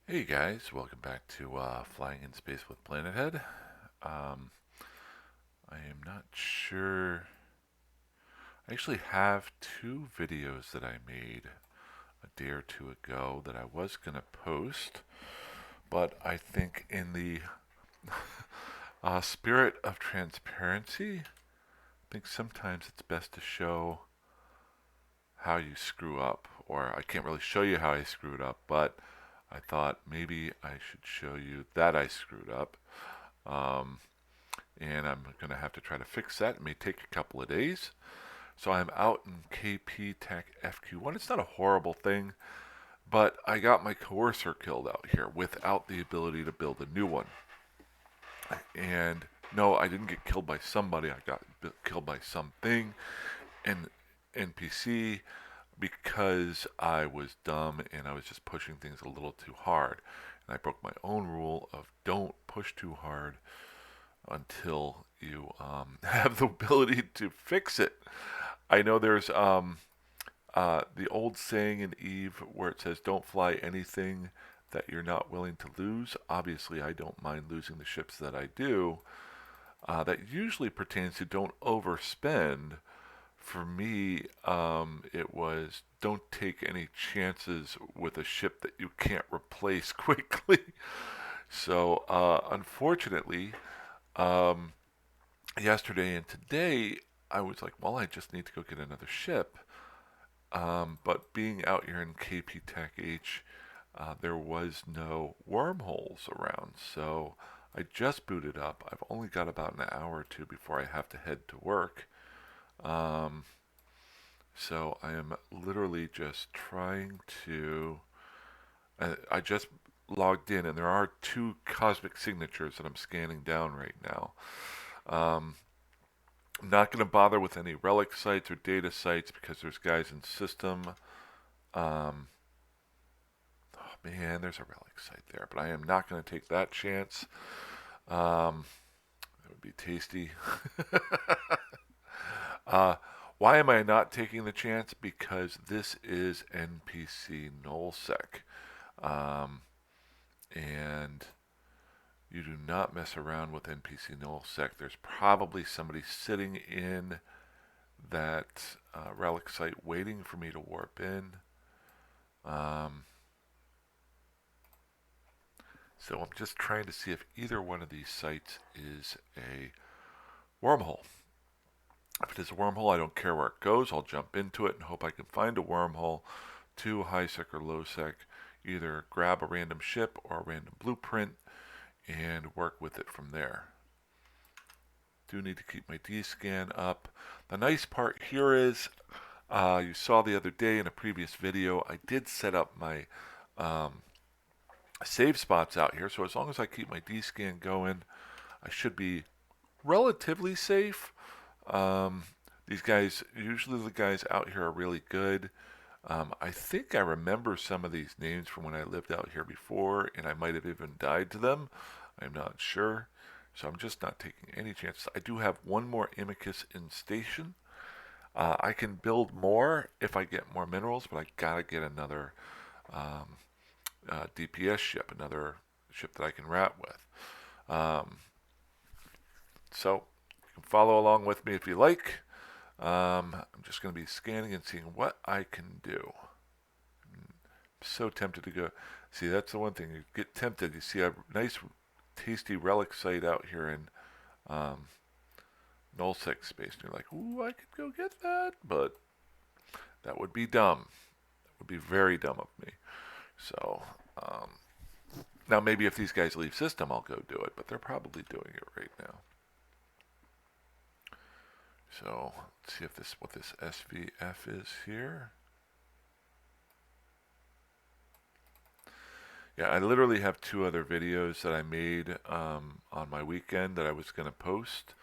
Hey guys, welcome back to Flying in Space with PlanetHead. Um, I am not sure. I actually have two videos that I made a day or two ago that I was going to post, but I think in the spirit of transparency, I think sometimes it's best to show how you screw up. Or I can't really show you how I screwed up, but I thought maybe I should show you that I screwed up. Um, and I'm going to have to try to fix that. It may take a couple of days. So I'm out in KP Tech FQ1. It's not a horrible thing, but I got my coercer killed out here without the ability to build a new one. And no, I didn't get killed by somebody. I got killed by something, an NPC, because I was dumb and I was just pushing things a little too hard. And I broke my own rule of don't push too hard until you have the ability to fix it. I know there's the old saying in Eve where it says, don't fly anything that you're not willing to lose. Obviously, I don't mind losing the ships that I do. That usually pertains to don't overspend. For me, it was don't take any chances with a ship that you can't replace quickly. So, unfortunately, um, yesterday and today, I was like, well, I just need to go get another ship. But being out here in KP Tech H, there was no wormholes around. So I just booted up. I've only got about an hour or two before I have to head to work. Um, so I am literally just trying to. I just logged in, and there are two cosmic signatures that I'm scanning down right now. Um, I'm not going to bother with any relic sites or data sites because there's guys in system. Um, oh man, there's a relic site there, but I am not going to take that chance. Um, it would be tasty. uh, why am I not taking the chance? Because this is NPC nullsec, um, and you do not mess around with NPC nullsec. There's probably somebody sitting in that relic site waiting for me to warp in. Um, so I'm just trying to see if either one of these sites is a wormhole. If it is a wormhole, I don't care where it goes. I'll jump into it and hope I can find a wormhole to high sec or low sec, either grab a random ship or a random blueprint and work with it from there. Do need to keep my D-scan up. The nice part here is you saw the other day in a previous video, I did set up my um, save spots out here. So as long as I keep my D-scan going, I should be relatively safe. Um, these guys, usually the guys out here are really good. I think I remember some of these names from when I lived out here before, and I might have even died to them. I'm not sure. So I'm just not taking any chances. I do have one more Imicus in station. I can build more if I get more minerals, but I gotta get another um, DPS ship, another ship that I can rat with. Um, so you can follow along with me if you like. I'm just going to be scanning and seeing what I can do. I'm so tempted to go. See, that's the one thing. You get tempted. You see a nice, tasty relic site out here in um, nullsec space, and you're like, ooh, I could go get that. But that would be dumb. That would be very dumb of me. So, um, now maybe if these guys leave system, I'll go do it. But they're probably doing it right now. So, let's see if this what this SVF is here. Yeah, I literally have two other videos that I made on my weekend that I was going to post.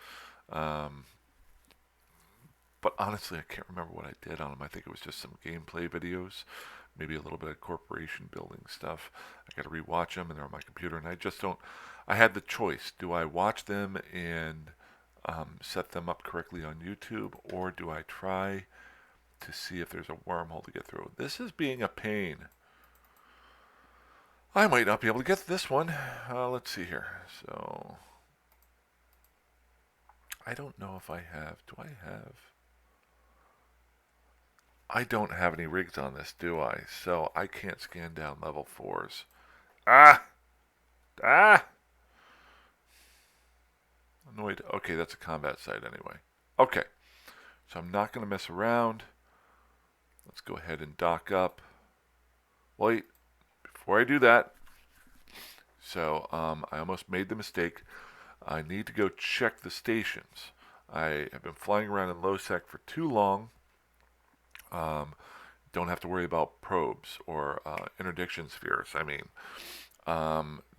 Um, but honestly, I can't remember what I did on them. I think it was just some gameplay videos, maybe a little bit of corporation building stuff. I got to rewatch them, and they're on my computer, and I just don't. I had the choice: do I watch them and set them up correctly on YouTube, or do I try to see if there's a wormhole to get through? This is being a pain. I might not be able to get this one. Let's see here. So, I don't know if I have. Do I have? I don't have any rigs on this, do I? So I can't scan down level 4s. Ah! Ah! Annoyed. Okay, that's a combat site anyway. Okay, so I'm not going to mess around. Let's go ahead and dock up. Wait, before I do that, so I almost made the mistake. I need to go check the stations. I have been flying around in low sec for too long. Um, don't have to worry about probes or interdiction spheres. I mean,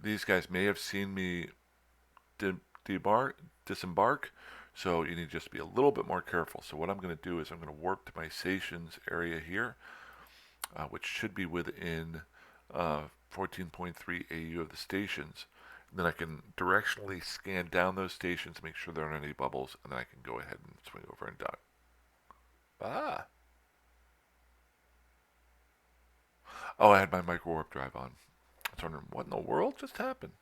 these guys may have seen me disembark, so you need to just be a little bit more careful. So what I'm going to do is I'm going to warp to my stations area here, which should be within 14.3 AU of the stations. And then I can directionally scan down those stations, make sure there aren't any bubbles, and then I can go ahead and swing over and dock. Ah! Oh, I had my micro warp drive on. I was wondering, what in the world just happened?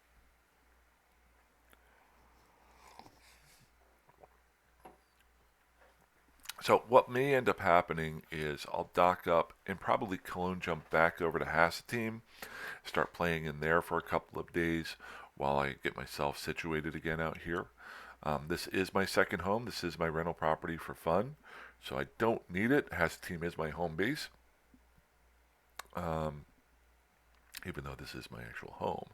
So what may end up happening is I'll dock up and probably clone jump back over to Hassateam, start playing in there for a couple of days while I get myself situated again out here. This is my second home. This is my rental property for fun, so I don't need it. Hassateam is my home base, um, even though this is my actual home.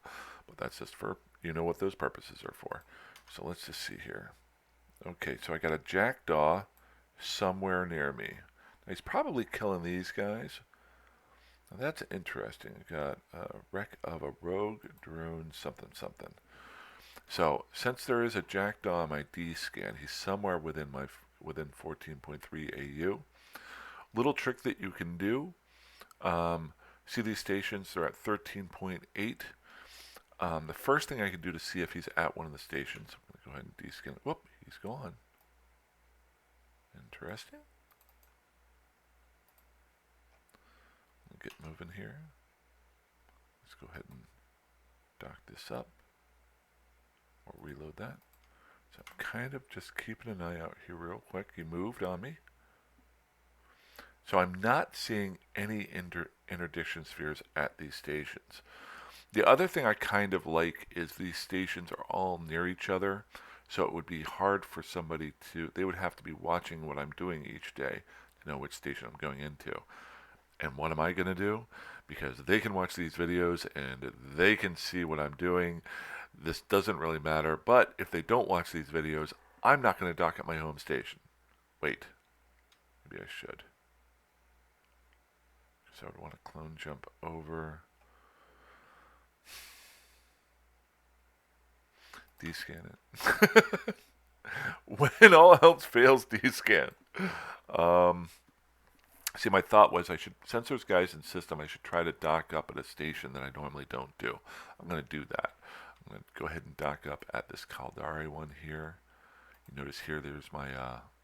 But that's just for, you know what those purposes are for. So let's just see here. Okay, so I got a jackdaw somewhere near me. Now he's probably killing these guys. Now that's interesting. I got a wreck of a rogue drone something something. So since there is a jackdaw on my D scan, he's somewhere within 14.3 AU. Little trick that you can do. See these stations? They're at 13.8. The first thing I can do to see if he's at one of the stations, I'm going to go ahead and D-scan. Whoop, he's gone. Interesting. We'll get moving here. Let's go ahead and dock this up or reload that. So I'm kind of just keeping an eye out here real quick. He moved on me. So I'm not seeing any interdiction spheres at these stations. The other thing I kind of like is these stations are all near each other, so it would be hard for somebody to, they would have to be watching what I'm doing each day to know which station I'm going into. And what am I going to do? Because they can watch these videos and they can see what I'm doing. This doesn't really matter, but if they don't watch these videos, I'm not going to dock at my home station. Wait, maybe I should. So I would want to clone jump over. D-scan it. When all else fails, D-scan. See, my thought was I should, since there's guys in system, I should try to dock up at a station that I normally don't do. I'm going to do that. I'm going to go ahead and dock up at this Caldari one here. You notice here there's my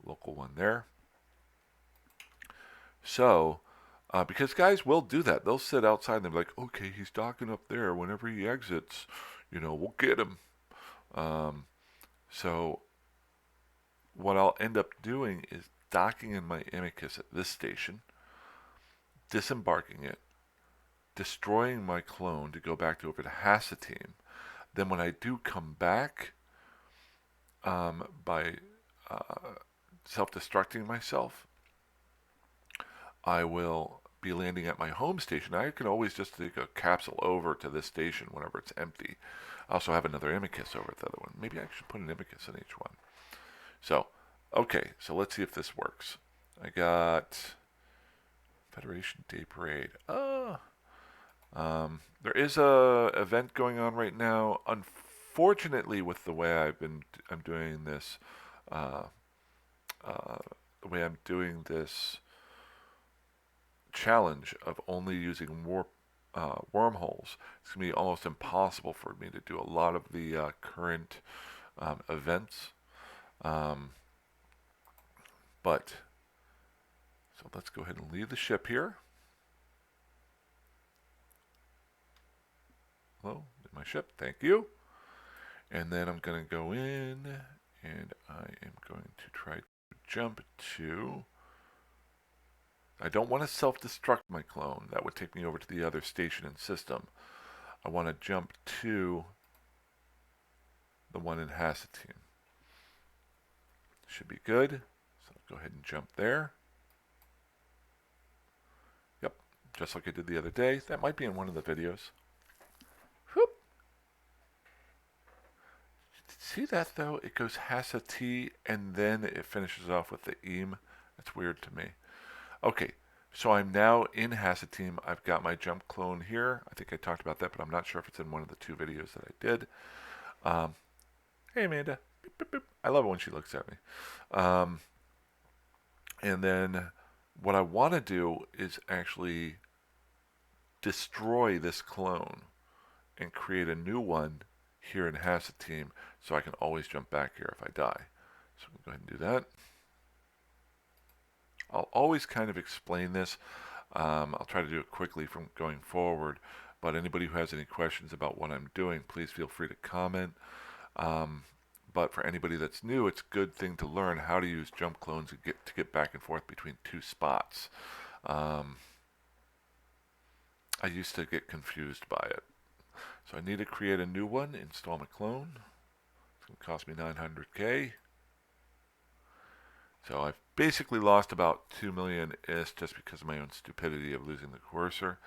local one there. So, because guys will do that. They'll sit outside and they'll be like, okay, he's docking up there. Whenever he exits, we'll get him. So what I'll end up doing is docking in my Amicus at this station, disembarking it, destroying my clone to go back over to Hassateam. Then when I do come back, by self-destructing myself, I will be landing at my home station. I can always just take a capsule over to this station whenever it's empty. I also have another Amicus over at the other one. Maybe I should put an Amicus in each one. So, okay, so let's see if this works. I got Federation Day Parade. There is a event going on right now. Unfortunately, with the way I'm doing this, uh, the way I'm doing this challenge of only using wormholes, it's gonna be almost impossible for me to do a lot of the current events. But so let's go ahead and leave the ship here. Hello, my ship. Thank you. And then I'm going to go in, and I am going to try to jump to... I don't want to self-destruct my clone. That would take me over to the other station and system. I want to jump to the one in Hasatine. Should be good. So I'll go ahead and jump there. Yep, just like I did the other day. That might be in one of the videos. Whoop. See that though? It goes Hasati and then it finishes off with the Eam. That's weird to me. Okay, so I'm now in Hasatine. I've got my jump clone here. I think I talked about that, but I'm not sure if it's in one of the 2 videos that I did. Hey Amanda. Beep, beep, beep. I love it when she looks at me. And then what I want to do is actually destroy this clone and create a new one here in Hasatine so I can always jump back here if I die. So I'm going to go ahead and do that. I'll always kind of explain this. I'll try to do it quickly from going forward, but anybody who has any questions about what I'm doing, please feel free to comment. But for anybody that's new, it's a good thing to learn how to use jump clones to get back and forth between 2 spots. I used to get confused by it. So I need to create a new one, install my clone. It's going to cost me 900K. So I've basically lost about 2 million IS just because of my own stupidity of losing the cursor.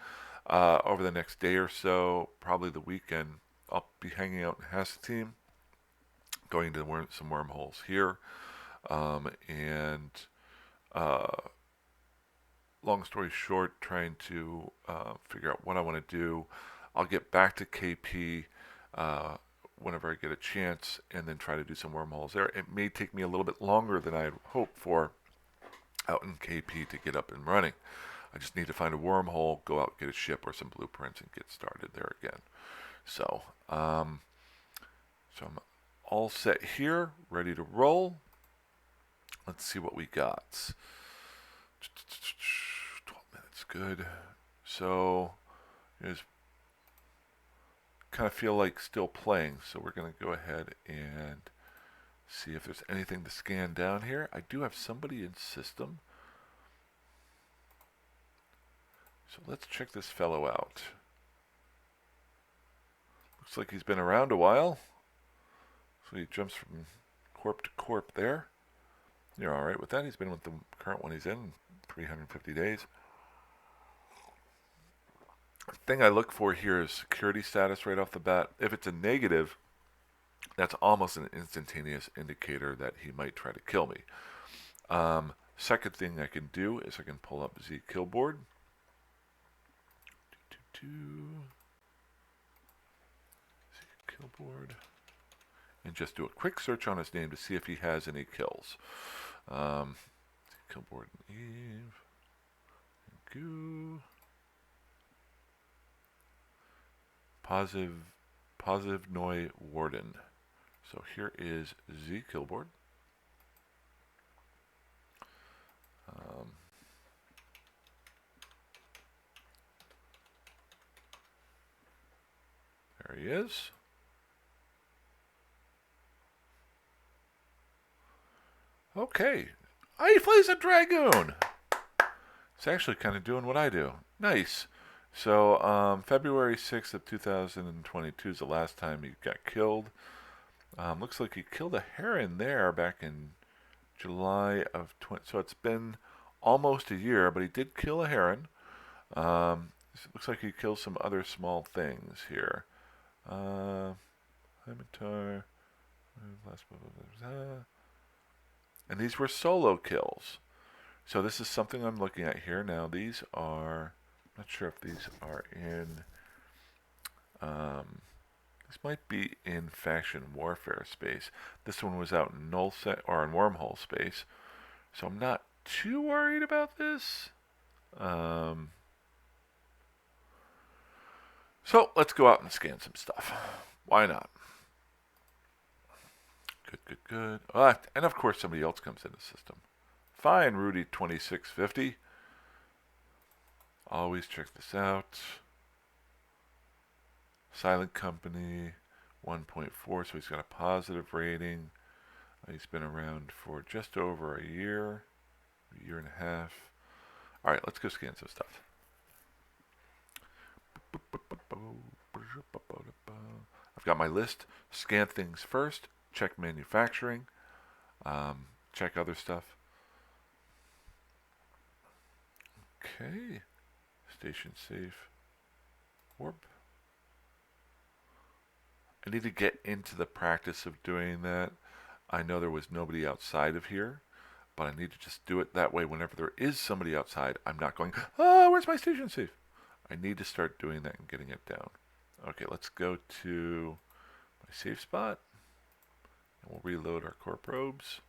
Over the next day or so, probably the weekend, I'll be hanging out in Hasatine, going to some wormholes here, and long story short, trying to figure out what I want to do. I'll get back to KP whenever I get a chance, and then try to do some wormholes there. It may take me a little bit longer than I had hoped for out in KP to get up and running. I just need to find a wormhole, go out, get a ship or some blueprints, and get started there again. So, I'm all set here, ready to roll. Let's see what we got. 12 minutes, good. So, here's kind of feel like still playing, so we're going to go ahead and see if there's anything to scan down here. I do have somebody in system. So let's check this fellow out. Looks like he's been around a while. So he jumps from corp to corp there. You're alright with that. He's been with the current one he's in 350 days. The thing I look for here is security status right off the bat. If it's a negative, that's almost an instantaneous indicator that he might try to kill me. Second thing I can do is I can pull up Z Killboard. Z Killboard. And just do a quick search on his name to see if he has any kills. Z Killboard and Eve. Thank you. Positive Noi Warden. So here is Z Killboard. There he is. Okay. He plays a Dragoon. It's actually kind of doing what I do. Nice. So, February 6th of 2022 is the last time he got killed. Looks like he killed a heron there back in July of 20. So it's been almost a year, but he did kill a heron. Looks like he killed some other small things here. Scimitar. And these were solo kills. So this is something I'm looking at here now. These are, I'm not sure if these are in, this might be in faction warfare space. This one was out in null set or in wormhole space. So I'm not too worried about this. So let's go out and scan some stuff. Why not? Good. And of course somebody else comes in the system. Fine, Rudy 2650. Always check this out. Silent Company, 1.4, so he's got a positive rating. He's been around for just over a year and a half. All right, let's go scan some stuff. I've got my list. Scan things first. Check manufacturing. Check other stuff. Okay. Station safe. Warp. I need to get into the practice of doing that. I know there was nobody outside of here, but I need to just do it that way. Whenever there is somebody outside, I'm not going, oh, where's my station safe? I need to start doing that and getting it down. Okay, let's go to my safe spot, and we'll reload our core probes.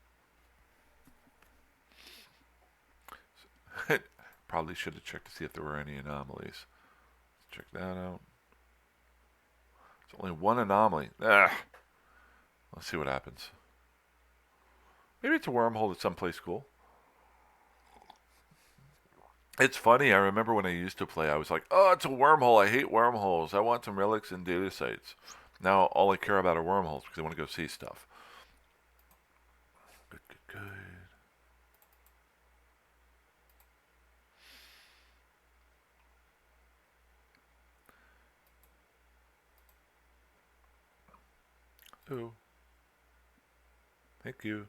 Probably should have checked to see if there were any anomalies. Let's check that out. There's only one anomaly. Let's see what happens. Maybe it's a wormhole at someplace cool. It's funny, I remember when I used to play, I was like, oh, it's a wormhole. I hate wormholes. I want some relics and data sites. Now all I care about are wormholes because I want to go see stuff. Good, good, good. Oh. Thank you.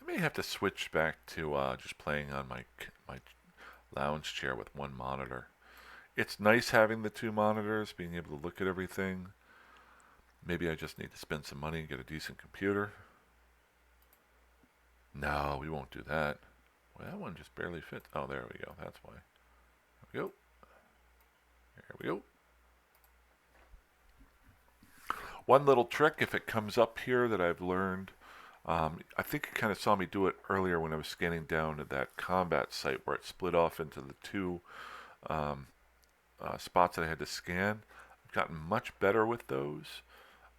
I may have to switch back to just playing on my lounge chair with one monitor. It's nice having the two monitors, being able to look at everything. Maybe I just need to spend some money and get a decent computer. No, we won't do that. Well, that one just barely fits. Oh, there we go. That's why. There we go. There we go. One little trick, if it comes up here, that I've learned. I think you kind of saw me do it earlier when I was scanning down to that combat site where it split off into the two spots that I had to scan. I've gotten much better with those.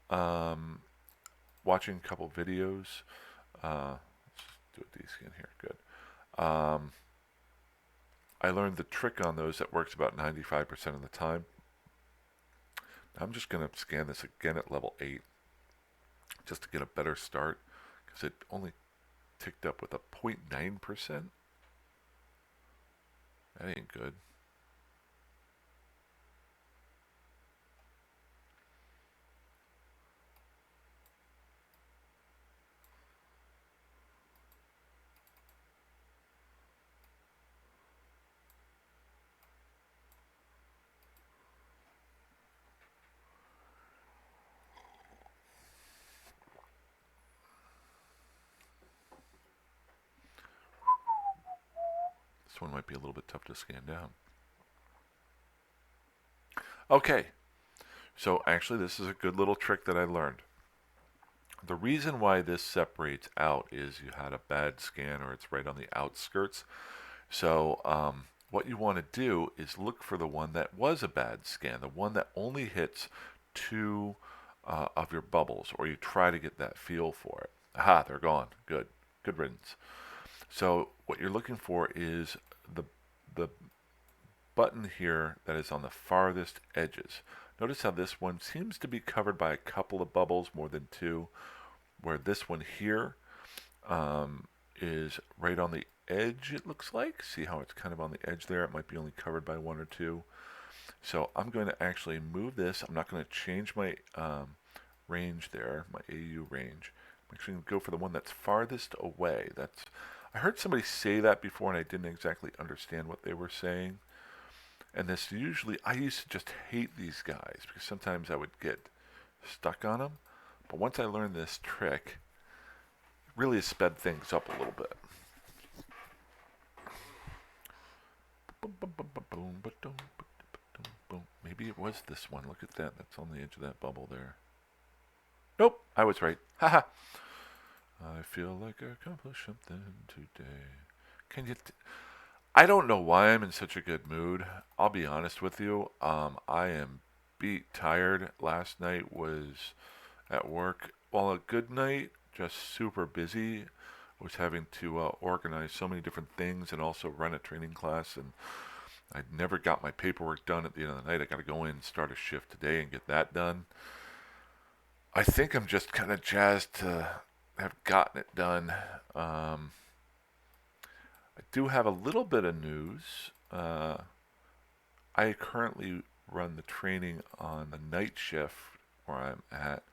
Watching a couple videos. Let's do a D-scan here. Good. I learned the trick on those that works about 95% of the time. I'm just going to scan this again at level 8 just to get a better start because it only ticked up with a 0.9%. That ain't good. This one might be a little bit tough to scan down. Okay, so actually this is a good little trick that I learned. The reason why this separates out is you had a bad scan or it's right on the outskirts. So what you want to do is look for the one that was a bad scan, the one that only hits two of your bubbles, or you try to get that feel for it. Aha, they're gone. Good. Good riddance. So what you're looking for is the button here that is on the farthest edges. Notice how this one seems to be covered by a couple of bubbles, more than two, where this one here is right on the edge, it looks like. See how it's kind of on the edge there? It might be only covered by one or two. So I'm going to actually move this. I'm not going to change my range there, my AU range. I'm actually going to go for the one that's farthest away. I heard somebody say that before and I didn't exactly understand what they were saying. And this usually, I used to just hate these guys because sometimes I would get stuck on them. But once I learned this trick, it really has sped things up a little bit. Maybe it was this one. Look at that. That's on the edge of that bubble there. Nope, I was right. Haha. I feel like I accomplished something today. Can you... I don't know why I'm in such a good mood. I'll be honest with you. I am beat tired. Last night was at work. Well, a good night, just super busy was having to organize so many different things and also run a training class, and I never got my paperwork done at the end of the night. I got to go in and start a shift today and get that done. I think I'm just kind of jazzed to have gotten it done. I do have a little bit of news. I currently run the training on the night shift where I'm at,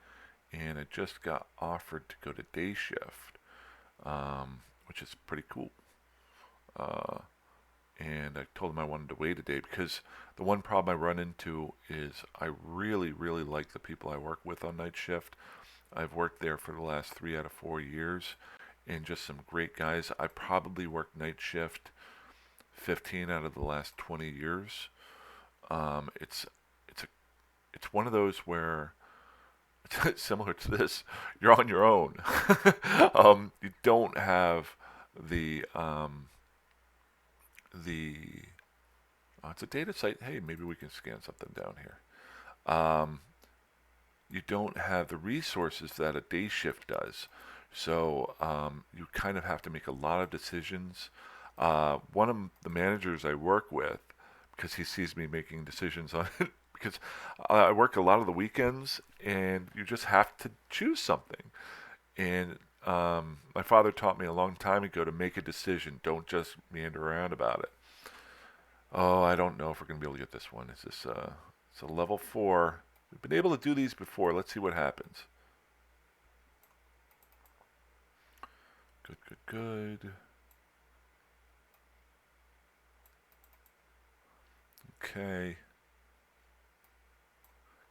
and I just got offered to go to day shift, which is pretty cool. Uh, and I told them I wanted to wait a day because the one problem I run into is I really, really like the people I work with on night shift. I've worked there for the last 3 out of 4 years, and just some great guys. I probably worked night shift 15 out of the last 20 years. It's it's a it's one of those where it's similar to this. You're on your own. You don't have the it's a data site. Hey, maybe we can scan something down here. You don't have the resources that a day shift does. So you kind of have to make a lot of decisions. One of the managers I work with, because he sees me making decisions on it, because I work a lot of the weekends, and you just have to choose something. And my father taught me a long time ago to make a decision. Don't just meander around about it. Oh, I don't know if we're going to be able to get this one. Is this it's a level 4? We've been able to do these before. Let's see what happens. Good, good, good. Okay.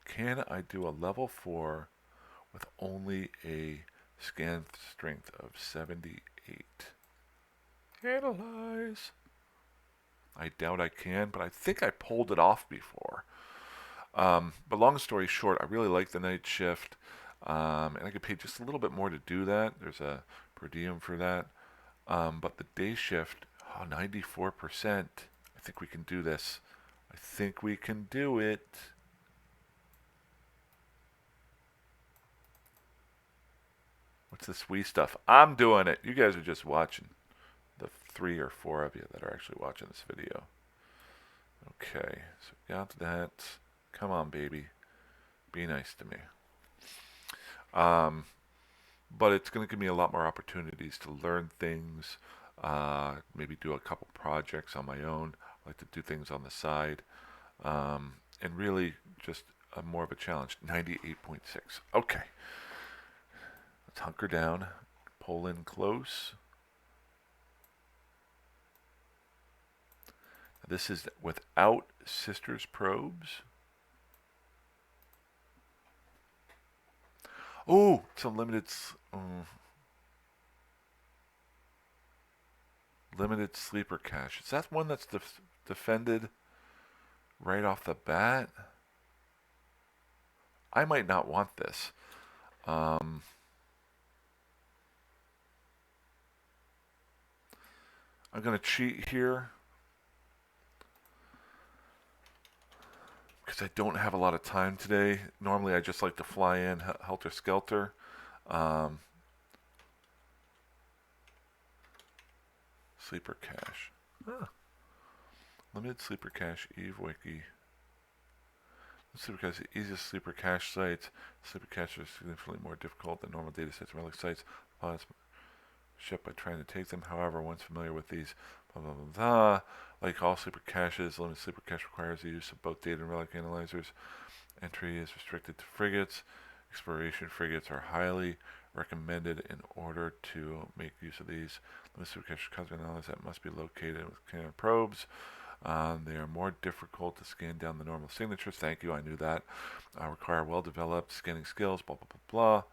Can I do a level 4 with only a scan strength of 78? Analyze. I doubt I can, but I think I pulled it off before. But long story short, I really like the night shift, and I get paid just a little bit more to do that. There's a per diem for that. But the day shift, 94%. I think we can do this. I think we can do it. What's this wee stuff? I'm doing it. You guys are just watching. The 3 or 4 of you that are actually watching this video. Okay, so we got that. Come on, baby. Be nice to me. But it's going to give me a lot more opportunities to learn things, maybe do a couple projects on my own. I like to do things on the side, and really just more of a challenge. 98.6. Okay, let's hunker down, pull in close. This is without sisters probes. Oh, it's a limited sleeper cache. Is that one that's defended right off the bat? I might not want this. I'm going to cheat here because I don't have a lot of time today. Normally I just like to fly in helter-skelter. Sleeper cache. Limited sleeper cache, Eve Wiki. Sleeper cache, the easiest sleeper cache sites. Sleeper caches are significantly more difficult than normal data sets and relic sites. Ship by trying to take them. However, once familiar with these, blah, blah, blah, blah. Like all sleeper caches, limited sleeper cache requires the use of both data and relic analyzers. Entry is restricted to frigates. Exploration frigates are highly recommended in order to make use of these. Limited sleeper cache cosmic analysis that must be located with scanner probes. They are more difficult to scan down the normal signatures. Thank you, I knew that. Require well-developed scanning skills, blah, blah, blah, blah.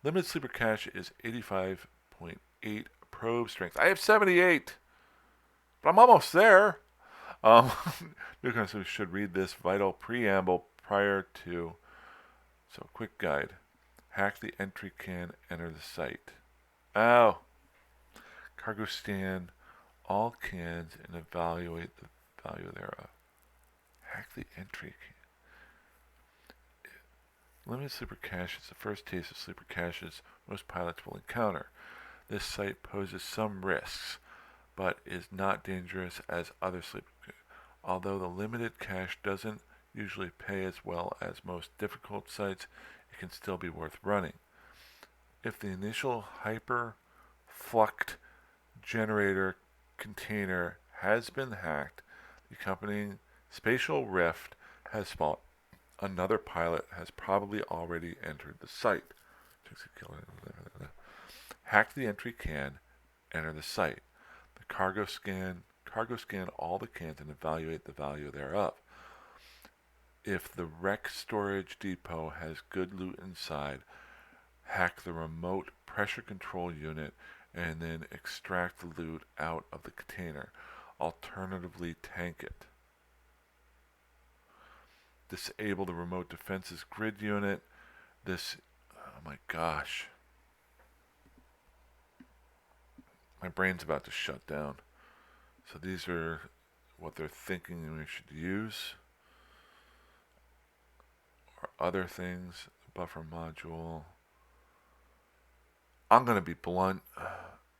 Limited sleeper cache is 85.8 probe strength. I have 78, but I'm almost there. Newcomers should read this vital preamble prior to. So, quick guide. Hack the entry can enter the site. Oh. Cargo scan all cans and evaluate the value thereof. Hack the entry can. Limited sleeper cache is the first taste of sleeper caches most pilots will encounter. This site poses some risks, but is not dangerous as other sleeper. Although the limited cache doesn't usually pay as well as most difficult sites, it can still be worth running. If the initial hyperfluct generator container has been hacked, the accompanying spatial rift has spawned. Another pilot has probably already entered the site. Hack the entry can, enter the site. The cargo scan all the cans and evaluate the value thereof. If the wreck storage depot has good loot inside, hack the remote pressure control unit and then extract the loot out of the container. Alternatively, tank it. Disable the remote defenses grid unit. Oh my gosh. My brain's about to shut down. So these are what they're thinking we should use. Or other things. Buffer module. I'm going to be blunt.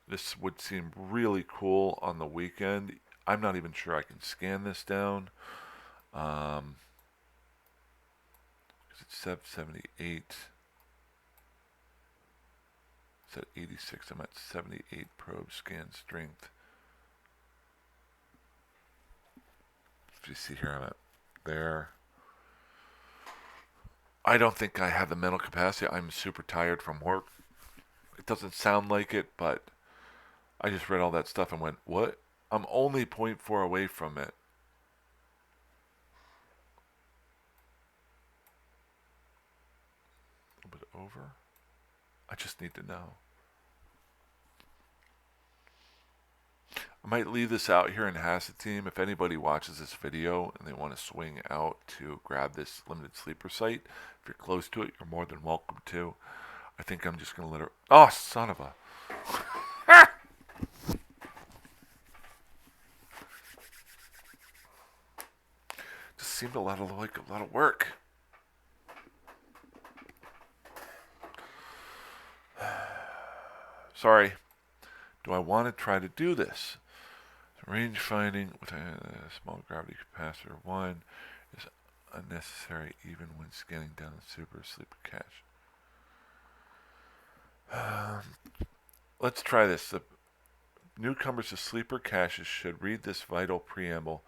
This would seem really cool on the weekend. I'm not even sure I can scan this down. Because it's 778. It's at 86. I'm at 78 probe scan strength. If you see here, I'm at there. I don't think I have the mental capacity. I'm super tired from work. It doesn't sound like it, but I just read all that stuff and went, what? I'm only 0.4 away from it. A little bit over. I just need to know. I might leave this out here and has the team. If anybody watches this video and they want to swing out to grab this limited sleeper site, if you're close to it, you're more than welcome to. I think I'm just going to let her... Oh, son of a... Just seemed like a lot of work. Sorry. Do I want to try to do this? Range finding with a small gravity capacitor 1 is unnecessary even when scanning down the super sleeper cache. Let's try this. The newcomers to sleeper caches should read this vital preamble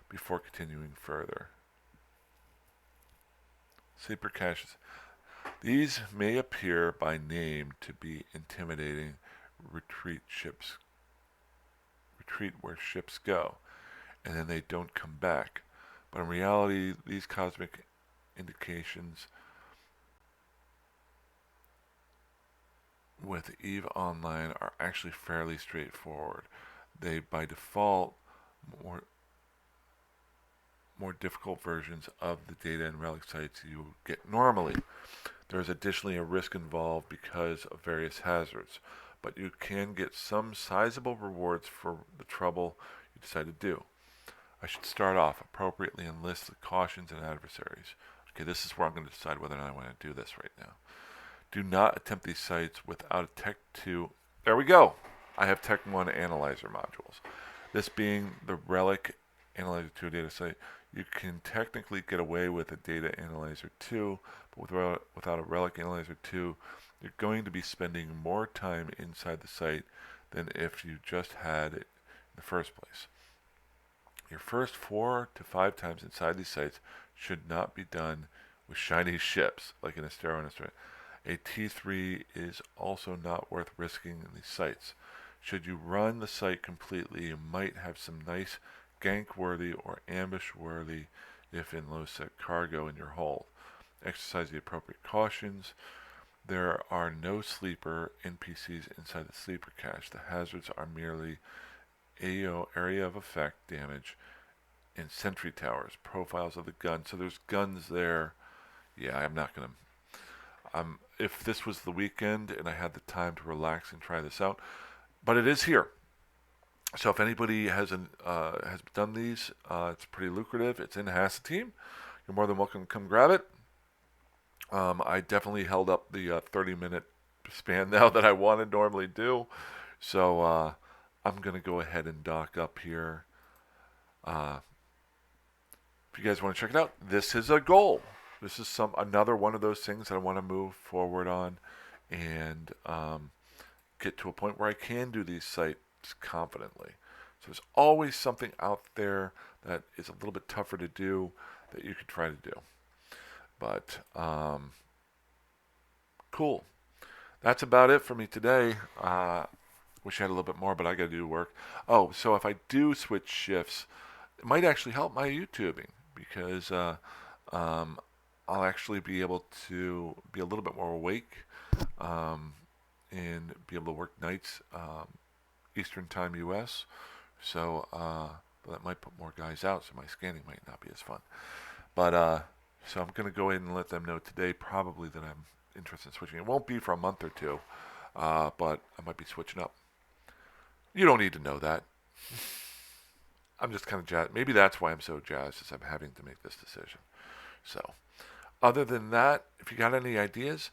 before continuing further. Sleeper caches. These may appear by name to be intimidating retreat where ships go, and then they don't come back. But in reality, these cosmic indications with EVE Online are actually fairly straightforward. They, by default, more difficult versions of the data and relic sites you get normally. There is additionally a risk involved because of various hazards, but you can get some sizable rewards for the trouble you decide to do. I should start off appropriately and list the cautions and adversaries. Okay, this is where I'm going to decide whether or not I want to do this right now. Do not attempt these sites without a Tech 2. There we go. I have Tech 1 analyzer modules. This being the Relic Analyzer 2 data site. You can technically get away with a Data Analyzer 2, but without a Relic Analyzer 2, you're going to be spending more time inside the site than if you just had it in the first place. Your first 4 to 5 times inside these sites should not be done with shiny ships like an Astero and Astero. A T3 is also not worth risking in these sites. Should you run the site completely, you might have some nice gank-worthy or ambush-worthy if in low-sec cargo in your hold. Exercise the appropriate cautions. There are no sleeper NPCs inside the sleeper cache. The hazards are merely AO, area of effect damage, and sentry towers, profiles of the gun. So there's guns there. Yeah, I'm not going to... if this was the weekend and I had the time to relax and try this out, but it is here. So if anybody has done these, it's pretty lucrative. It's in Hassa Team. You're more than welcome to come grab it. I definitely held up the 30-minute span now that I want to normally do. So I'm going to go ahead and dock up here. Uh, if you guys want to check it out, this is a goal. This is another one of those things that I want to move forward on and get to a point where I can do these sites confidently. So there's always something out there that is a little bit tougher to do that you could try to do. But cool. That's about it for me today. Wish I had a little bit more, but I got to do work. Oh, so if I do switch shifts, it might actually help my YouTubing because um, I'll actually be able to be a little bit more awake um, and be able to work nights Eastern Time U.S. So that might put more guys out, so my scanning might not be as fun. But so I'm going to go ahead and let them know today probably that I'm interested in switching. It won't be for a month or two, but I might be switching up. You don't need to know that. I'm just kind of jazzed. Maybe that's why I'm so jazzed, is I'm having to make this decision. So, other than that, if you got any ideas,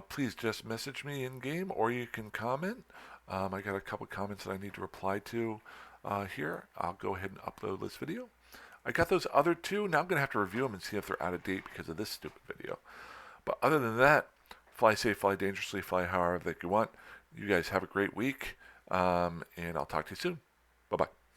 please just message me in game, or you can comment. I got a couple comments that I need to reply to here. I'll go ahead and upload this video. I got those other two. Now I'm going to have to review them and see if they're out of date because of this stupid video. But other than that, fly safe, fly dangerously, fly however that you want. You guys have a great week, and I'll talk to you soon. Bye-bye.